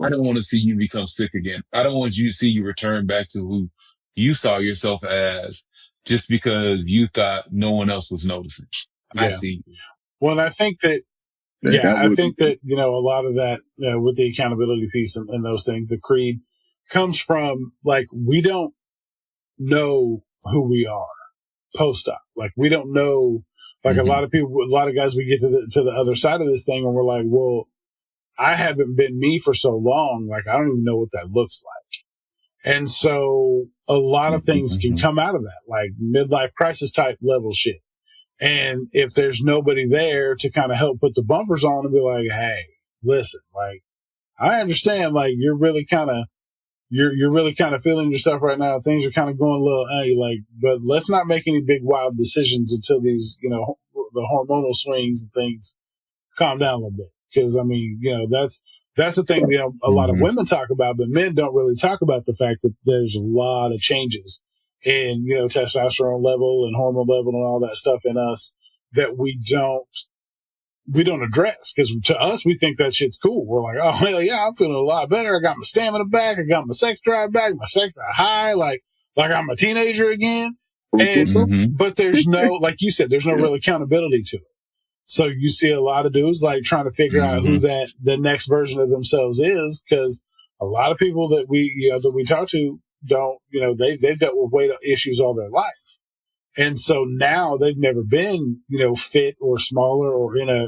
I don't want to see you become sick again. I don't want you to see you return back to who you saw yourself as just because you thought no one else was noticing. I see you. Well, I think that, a lot of that with the accountability piece and those things, the creed comes from, like, we don't know who we are post-op. Like, we don't know, like a lot of guys, we get to the other side of this thing and we're like, well, I haven't been me for so long. Like, I don't even know what that looks like. And so a lot of things can come out of that, like midlife crisis type level shit. And if there's nobody there to kind of help put the bumpers on and be like, hey, listen, like, I understand, like, you're really kind of feeling yourself right now. Things are kind of going a little, but let's not make any big wild decisions until these, the hormonal swings and things calm down a little bit. Because, I mean, that's the thing, a lot of women talk about, but men don't really talk about the fact that there's a lot of changes and, testosterone level and hormone level and all that stuff in us that we don't address. Because to us, we think that shit's cool. We're like, oh, hell yeah, I'm feeling a lot better. I got my stamina back. I got my sex drive back, my sex drive high, like I'm a teenager again. And, but there's no, like you said, there's no real accountability to it. So you see a lot of dudes like trying to figure out who the next version of themselves is. Cause a lot of people that we talk to don't, they've dealt with weight issues all their life. And so now they've never been, fit or smaller or in a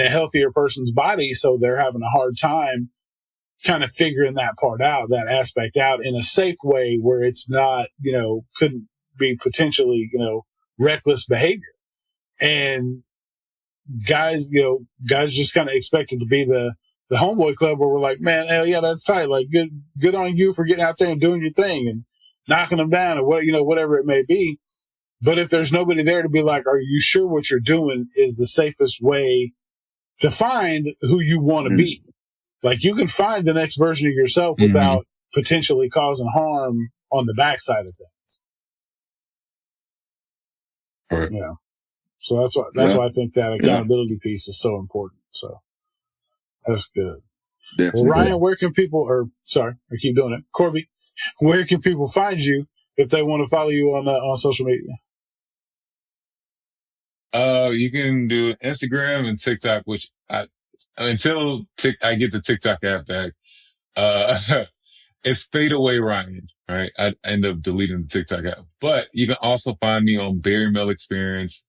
healthier person's body. So they're having a hard time kind of figuring that part out, that aspect out in a safe way where it's not, couldn't be potentially, reckless behavior. And guys just kind of expected to be the homeboy club where we're like, man, hell yeah, that's tight. Like good on you for getting out there and doing your thing and knocking them down or whatever it may be. But if there's nobody there to be like, are you sure what you're doing is the safest way to find who you want to be? Like you can find the next version of yourself without potentially causing harm on the backside of things. Right. Yeah. So that's why I think that accountability piece is so important. So that's good. Definitely. Well, Ryan, where can people, I keep doing it. Corby, where can people find you if they want to follow you on social media? You can do Instagram and TikTok, which until I get the TikTok app back, it's Fade Away Ryan, right? I end up deleting the TikTok app, but you can also find me on Barry Mill Experience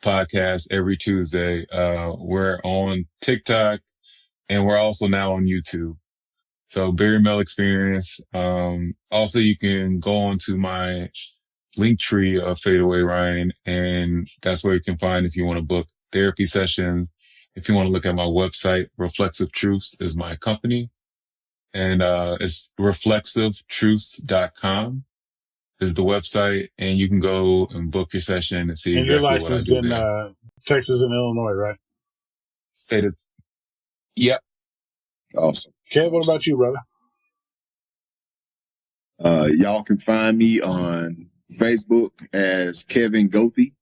podcast every Tuesday. We're on TikTok and we're also now on YouTube. So Barry Mill Experience. Also you can go onto my link tree of Fade Away Ryan, and that's where you can find if you want to book therapy sessions. If you want to look at my website, Reflexive Truths is my company. And it's reflexivetruths.com is the website, and you can go and book your session and see. And you're licensed in Texas and Illinois, right? Stated. Yep. Awesome. Kev, what about you, brother? Y'all can find me on Facebook as Kevin Goethe.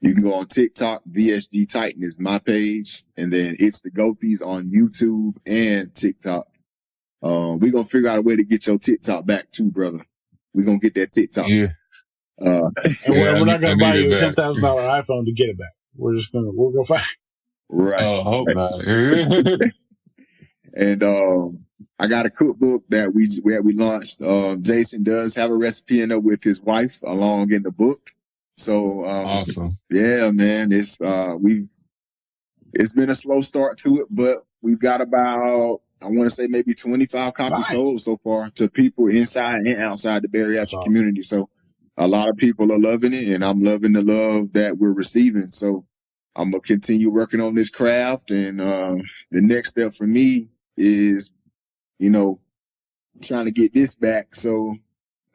You can go on TikTok. VSG Titan is my page. And then it's the Goethes on YouTube and TikTok. We're going to figure out a way to get your TikTok back too, brother. We're going to get that TikTok. Yeah. We're not going to buy you a $10,000 iPhone to get it back. We're going to find. Right. I hope not. And, I got a cookbook that we launched. Jason does have a recipe in it with his wife along in the book. So, awesome. Yeah, man, it's been a slow start to it, but we've got about, I want to say maybe 25 copies sold so far to people inside and outside the bariatric community. So a lot of people are loving it, and I'm loving the love that we're receiving. So I'm going to continue working on this craft. And, the next step for me is, trying to get this back. So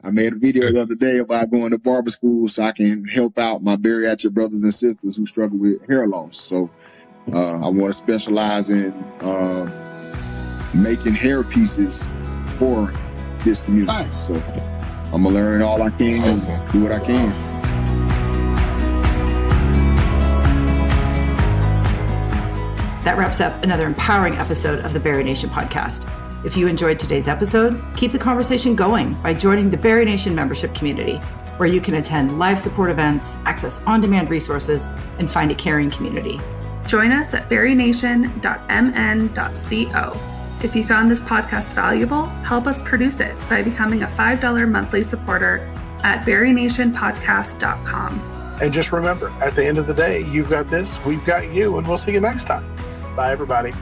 I made a video the other day about going to barber school so I can help out my bariatric brothers and sisters who struggle with hair loss. So I want to specialize in making hair pieces for this community. Nice. So I'm going to learn all I can and do what I can. That wraps up another empowering episode of the Bari-Nation podcast. If you enjoyed today's episode, keep the conversation going by joining the Bari-Nation membership community, where you can attend live support events, access on-demand resources, and find a caring community. Join us at barination.mn.co. If you found this podcast valuable, help us produce it by becoming a $5 monthly supporter at barinationpodcast.com. And just remember, at the end of the day, you've got this, we've got you, and we'll see you next time. Bye, everybody.